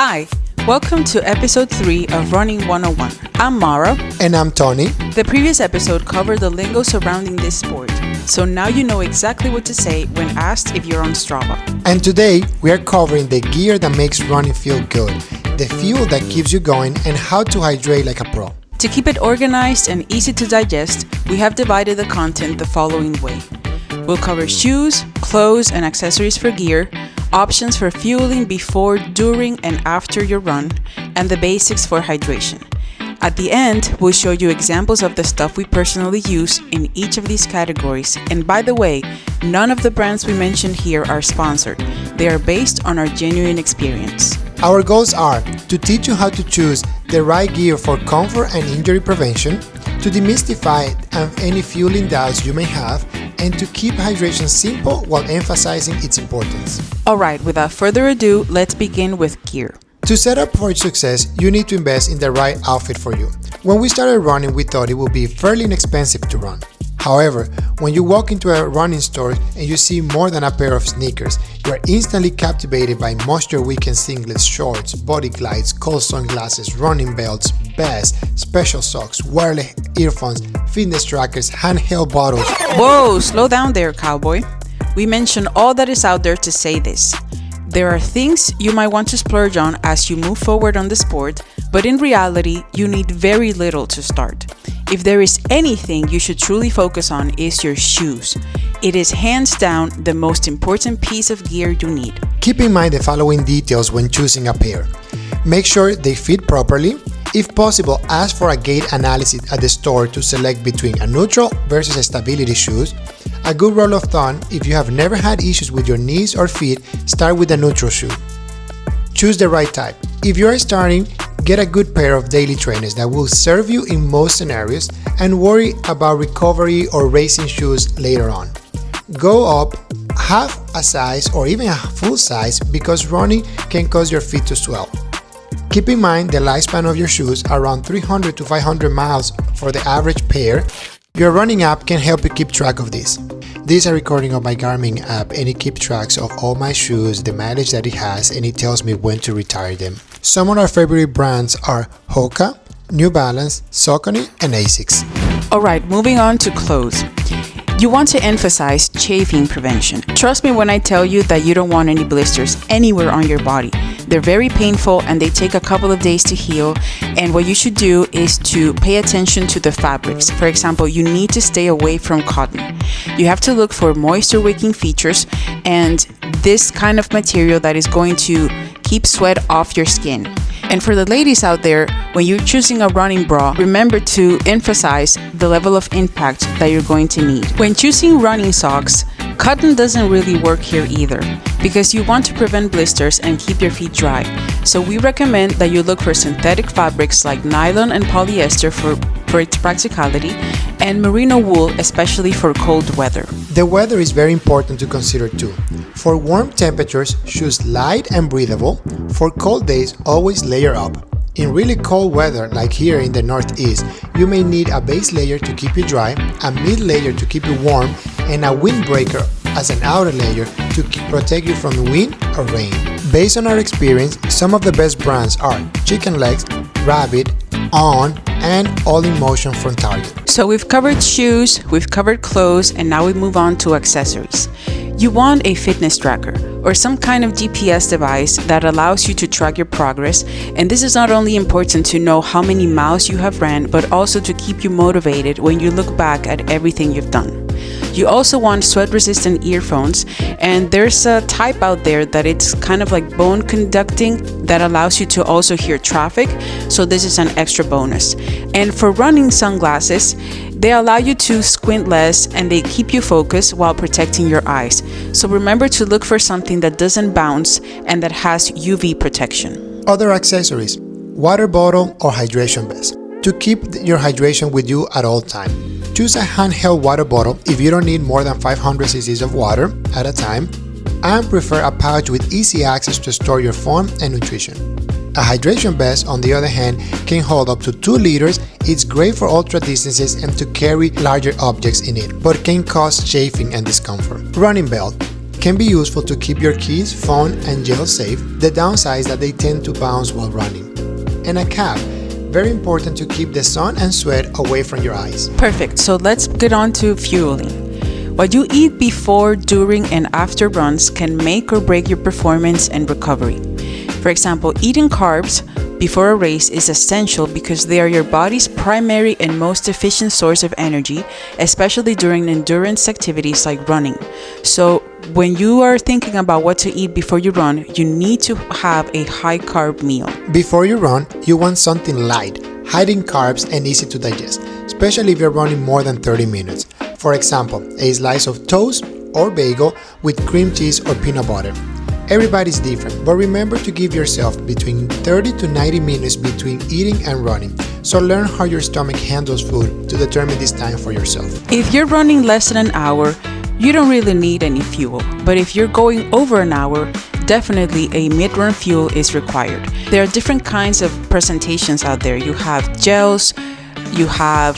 Hi, welcome to episode 3 of Running 101. I'm Mara. And I'm Tony. The previous episode covered the lingo surrounding this sport, so now you know exactly what to say when asked if you're on Strava. And today we are covering the gear that makes running feel good, the fuel that keeps you going, and how to hydrate like a pro. To keep it organized and easy to digest, we have divided the content the following way. We'll cover shoes, clothes, and accessories for gear, options for fueling before, during, and after your run, and the basics for hydration. At the end, we'll show you examples of the stuff we personally use in each of these categories. And by the way, none of the brands we mentioned here are sponsored. They are based on our genuine experience. Our goals are to teach you how to choose the right gear for comfort and injury prevention, to demystify any fueling doubts you may have, and to keep hydration simple while emphasizing its importance. Alright, without further ado, let's begin with gear. To set up for success, you need to invest in the right outfit for you. When we started running, we thought it would be fairly inexpensive to run. However, when you walk into a running store and you see more than a pair of sneakers, you are instantly captivated by moisture weekend singlets, shorts, body glides, cold sunglasses, running belts, vests, special socks, wireless earphones, fitness trackers, handheld bottles. Whoa, slow down there, cowboy. We mentioned all that is out there to say this. There are things you might want to splurge on as you move forward on the sport, but in reality, you need very little to start. If there is anything you should truly focus on is your shoes. It is hands down the most important piece of gear you need. Keep in mind the following details when choosing a pair. Make sure they fit properly. If possible, ask for a gait analysis at the store to select between a neutral versus a stability shoes. A good rule of thumb, if you have never had issues with your knees or feet, start with a neutral shoe. Choose the right type. If you are starting, get a good pair of daily trainers that will serve you in most scenarios, and worry about recovery or racing shoes later on. Go up half a size or even a full size because running can cause your feet to swell. Keep in mind the lifespan of your shoes, around 300 to 500 miles for the average pair. Your running app can help you keep track of this. This is a recording of my Garmin app and it keeps tracks of all my shoes, the mileage that it has, and it tells me when to retire them. Some of our favorite brands are Hoka, New Balance, Saucony, and Asics. Alright, moving on to clothes. You want to emphasize chafing prevention. Trust me when I tell you that you don't want any blisters anywhere on your body. They're very painful and they take a couple of days to heal, and what you should do is to pay attention to the fabrics. For example, you need to stay away from cotton. You have to look for moisture wicking features and this kind of material that is going to keep sweat off your skin. And for the ladies out there, when you're choosing a running bra, remember to emphasize the level of impact that you're going to need. When choosing running socks, cotton doesn't really work here either because you want to prevent blisters and keep your feet dry. So we recommend that you look for synthetic fabrics like nylon and polyester for its practicality, and merino wool, especially for cold weather. The weather is very important to consider too. For warm temperatures, choose light and breathable. For cold days, always layer up. In really cold weather, like here in the Northeast, you may need a base layer to keep you dry, a mid layer to keep you warm, and a windbreaker as an outer layer to protect you from wind or rain. Based on our experience, some of the best brands are Chicken Legs, Rabbit, On, and All in Motion from Target. So we've covered shoes, we've covered clothes, and now we move on to accessories. You want a fitness tracker or some kind of GPS device that allows you to track your progress, and this is not only important to know how many miles you have ran, but also to keep you motivated when you look back at everything you've done. You also want sweat-resistant earphones, and there's a type out there that it's kind of like bone conducting that allows you to also hear traffic, so this is an extra bonus. And for running sunglasses, they allow you to squint less and they keep you focused while protecting your eyes. So remember to look for something that doesn't bounce and that has UV protection. Other accessories: water bottle or hydration vest to keep your hydration with you at all times. Choose a handheld water bottle if you don't need more than 500 cc's of water at a time, and prefer a pouch with easy access to store your phone and nutrition. A hydration vest, on the other hand, can hold up to 2 liters. It's great for ultra distances and to carry larger objects in it, but can cause chafing and discomfort. Running belt. can be useful to keep your keys, phone, and gel safe. The downside is that they tend to bounce while running. And a cap, very important to keep the sun and sweat away from your eyes. Perfect, so let's get on to fueling. What you eat before, during, and after runs can make or break your performance and recovery. For example, eating carbs before a race is essential because they are your body's primary and most efficient source of energy, especially during endurance activities like running. So when you are thinking about what to eat before you run, you need to have a high carb meal. Before you run, you want something light, high in carbs, and easy to digest, especially if you're running more than 30 minutes. For example, a slice of toast or bagel with cream cheese or peanut butter. Everybody's different, but remember to give yourself between 30 to 90 minutes between eating and running. So learn how your stomach handles food to determine this time for yourself. If you're running less than an hour, you don't really need any fuel. But if you're going over an hour, definitely a mid-run fuel is required. There are different kinds of presentations out there. You have gels, you have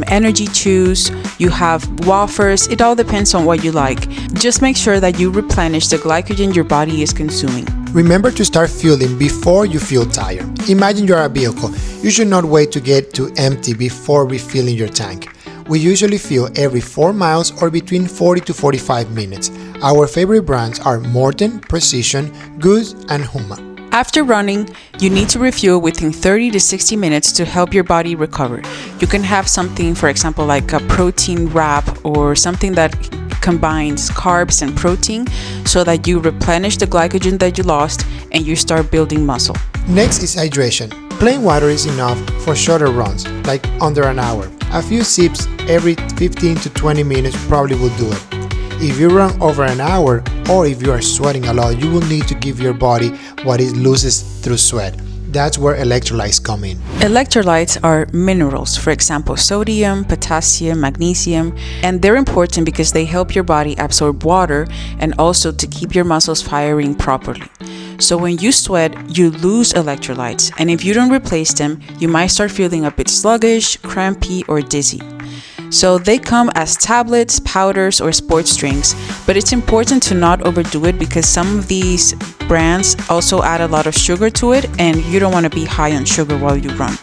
energy chews, you have wafers. It all depends on what you like. Just make sure that you replenish the glycogen your body is consuming. Remember to start fueling before you feel tired. Imagine you're a vehicle. You should not wait to get to empty before refilling your tank. We usually fuel every 4 miles or between 40 to 45 minutes. Our favorite brands are Morton, Precision, Goose, and Huma. After running, you need to refuel within 30 to 60 minutes to help your body recover. You can have something, for example, like a protein wrap or something that combines carbs and protein so that you replenish the glycogen that you lost and you start building muscle. Next is hydration. Plain water is enough for shorter runs, like under an hour. A few sips every 15 to 20 minutes probably will do it. If you run over an hour or if you are sweating a lot, you will need to give your body what it loses through sweat. That's where electrolytes come in. Electrolytes are minerals, for example, sodium, potassium, magnesium, and they're important because they help your body absorb water and also to keep your muscles firing properly. So when you sweat, you lose electrolytes, and if you don't replace them, you might start feeling a bit sluggish, crampy, or dizzy. So they come as tablets, powders, or sports drinks, but it's important to not overdo it because some of these brands also add a lot of sugar to it, and you don't want to be high on sugar while you run.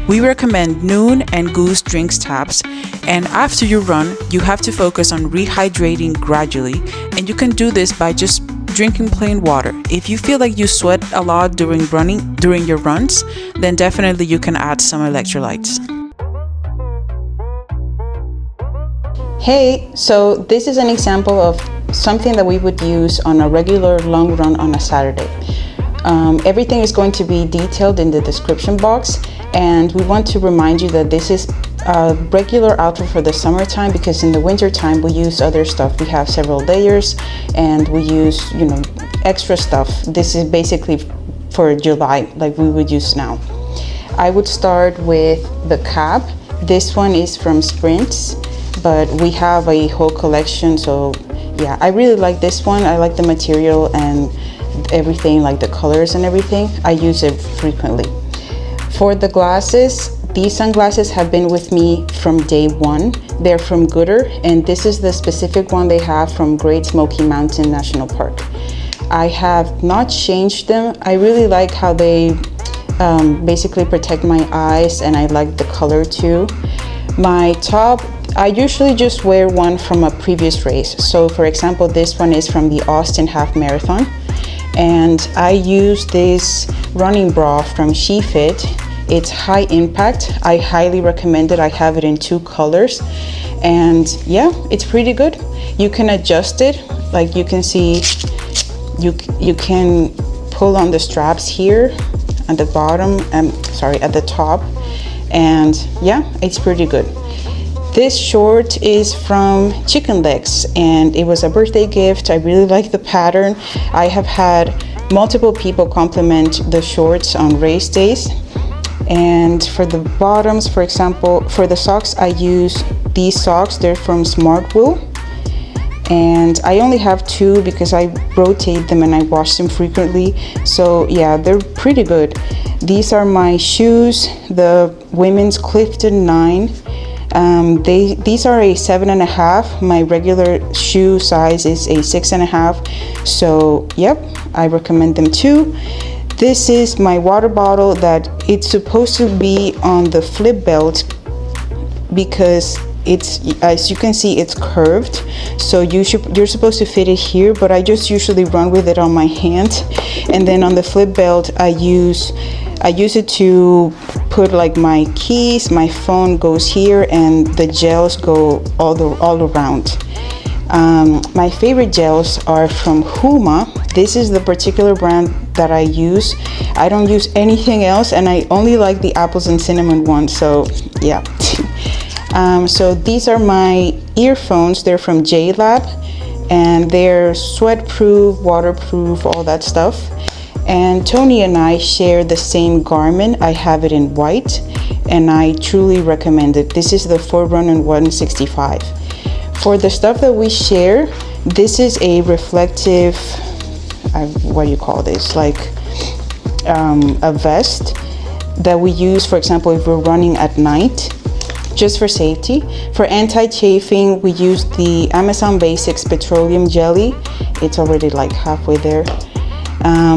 We recommend Noon and Goose drinks tabs, and after you run, you have to focus on rehydrating gradually, and you can do this by just drinking plain water. If you feel like you sweat a lot during your runs, then definitely you can add some electrolytes. Hey, so this is an example of something that we would use on a regular long run on a Saturday. Everything is going to be detailed in the description box, and we want to remind you that this is a regular outfit for the summertime because in the winter time we use other stuff. We have several layers and we use, extra stuff. This is basically for July, like we would use now. I would start with the cap. This one is from Sprints, but we have a whole collection, so yeah, I really like this one. I like the material and everything, like the colors and everything. I use it frequently. For the glasses, these sunglasses have been with me from day one. They're from Gooder, and this is the specific one they have from Great Smoky Mountain National Park. I have not changed them. I really like how they basically protect my eyes, and I like the color too. My top, I usually just wear one from a previous race. So for example, this one is from the Austin Half Marathon. And I use this running bra from SheFit. It's high impact. I highly recommend it. I have it in 2 colors. And yeah, it's pretty good. You can adjust it. Like you can see, you can pull on the straps here at the bottom, at the top. And yeah, it's pretty good. This short is from Chicken Legs, and it was a birthday gift. I really like the pattern. I have had multiple people compliment the shorts on race days. And for the bottoms, for example, for the socks, I use these socks. They're from Smart Wool. And I only have 2 because I rotate them and I wash them frequently. So yeah, they're pretty good. These are my shoes, the women's Clifton 9. These are a 7.5. My regular shoe size is a 6.5. So yep, I recommend them too. This is my water bottle that it's supposed to be on the flip belt because it's, as you can see, it's curved, so you're supposed to fit it here, but I just usually run with it on my hand. And then on the flip belt, I use it to put like my keys, my phone goes here, and the gels go all around. My favorite gels are from Huma. This is the particular brand that I use. I don't use anything else, and I only like the apples and cinnamon one, so yeah. So these are my earphones. They're from JLab, and they're sweat-proof, waterproof, all that stuff. And Tony and I share the same Garmin. I have it in white, and I truly recommend it. This is the Forerunner 165. For the stuff that we share, this is a reflective, what do you call this? Like a vest that we use, for example, if we're running at night, just for safety. For anti-chafing, we use the Amazon Basics Petroleum Jelly. It's already like halfway there.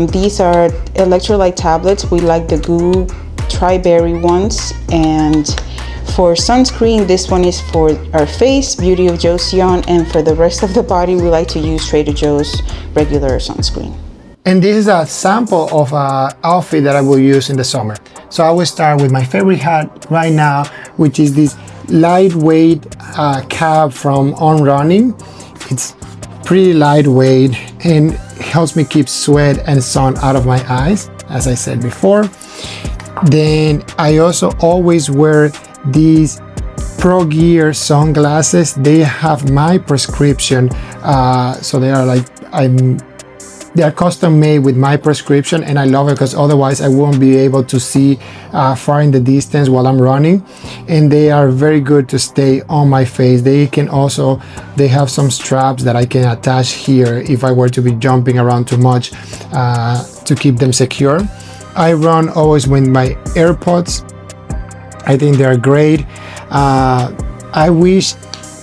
These are electrolyte tablets. We like the GO Tri-Berry ones. And for sunscreen, this one is for our face, Beauty of Joseon, and for the rest of the body, we like to use Trader Joe's regular sunscreen. And this is a sample of an outfit that I will use in the summer. So I will start with my favorite hat right now, which is this lightweight cap from On Running. It's pretty lightweight and helps me keep sweat and sun out of my eyes, as I said before. Then I also always wear these Pro Gear sunglasses. They have my prescription, so they are like, they are custom made with my prescription, and I love it because otherwise I won't be able to see far in the distance while I'm running. And they are very good to stay on my face. They have some straps that I can attach here if I were to be jumping around too much to keep them secure. I run always with my AirPods. I think they're great.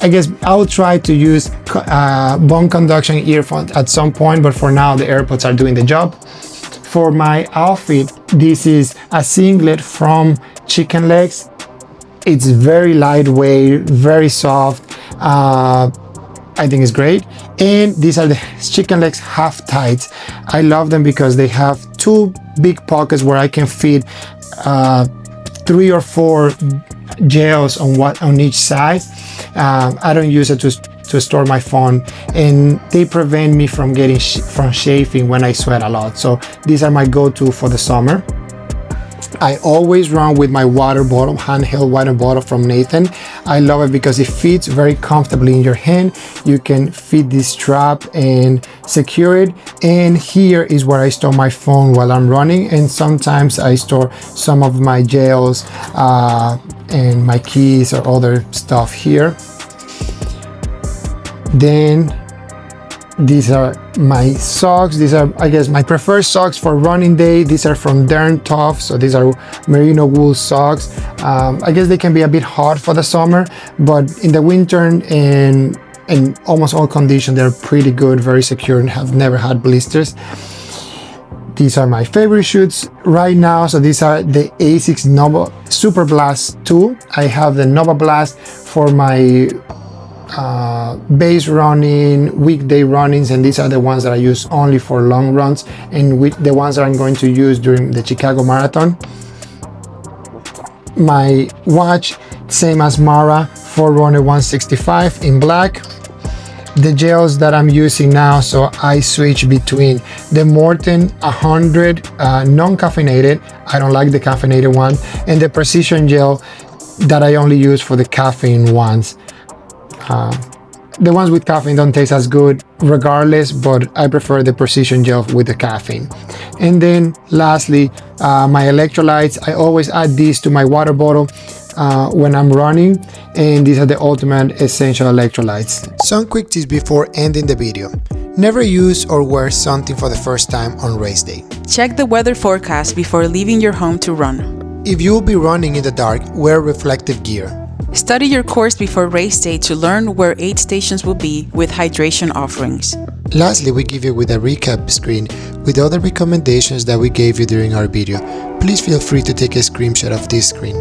I guess I'll try to use bone conduction earphones at some point, but for now the AirPods are doing the job. For my outfit, this is a singlet from Chicken Legs. It's very lightweight, very soft. I think it's great. And these are the Chicken Legs half tights. I love them because they have two big pockets where I can fit 3 or 4 gels on each side. I don't use it to store my phone, and they prevent me from getting from chafing when I sweat a lot. So these are my go-to for the summer. I always run with my water bottle, handheld water bottle from Nathan. I love it because it fits very comfortably in your hand. You can fit this strap and secure it. And here is where I store my phone while I'm running. And sometimes I store some of my gels and my keys or other stuff here. Then these are my socks. These are, I guess, my preferred socks for running day. These are from Darn Tough, so these are merino wool socks. I guess they can be a bit hot for the summer, but in the winter and in almost all conditions, they're pretty good, very secure, and have never had blisters. These are my favorite shoes right now. So these are the ASICS Nova Super Blast 2. I have the Nova Blast for my base running, weekday runnings, and these are the ones that I use only for long runs, and the ones that I'm going to use during the Chicago Marathon. My watch, same as Mara, Forerunner 165 in black. The gels that I'm using now, so I switch between the Morton 100 non-caffeinated, I don't like the caffeinated one, and the Precision gel that I only use for the caffeine ones. The ones with caffeine don't taste as good regardless, but I prefer the Precision gel with the caffeine. And then lastly, my electrolytes. I always add these to my water bottle when I'm running, and these are the ultimate essential electrolytes. Some quick tips before ending the video. Never use or wear something for the first time on race day. Check the weather forecast before leaving your home to run. If you will be running in the dark, wear reflective gear. Study your course before race day to learn where aid stations will be with hydration offerings. Lastly, we give you with a recap screen with all the recommendations that we gave you during our video. Please feel free to take a screenshot of this screen.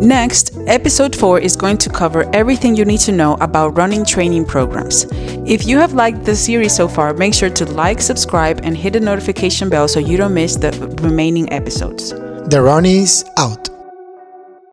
Next, episode 4 is going to cover everything you need to know about running training programs. If you have liked the series so far, make sure to like, subscribe, and hit the notification bell so you don't miss the remaining episodes. The Runnies out.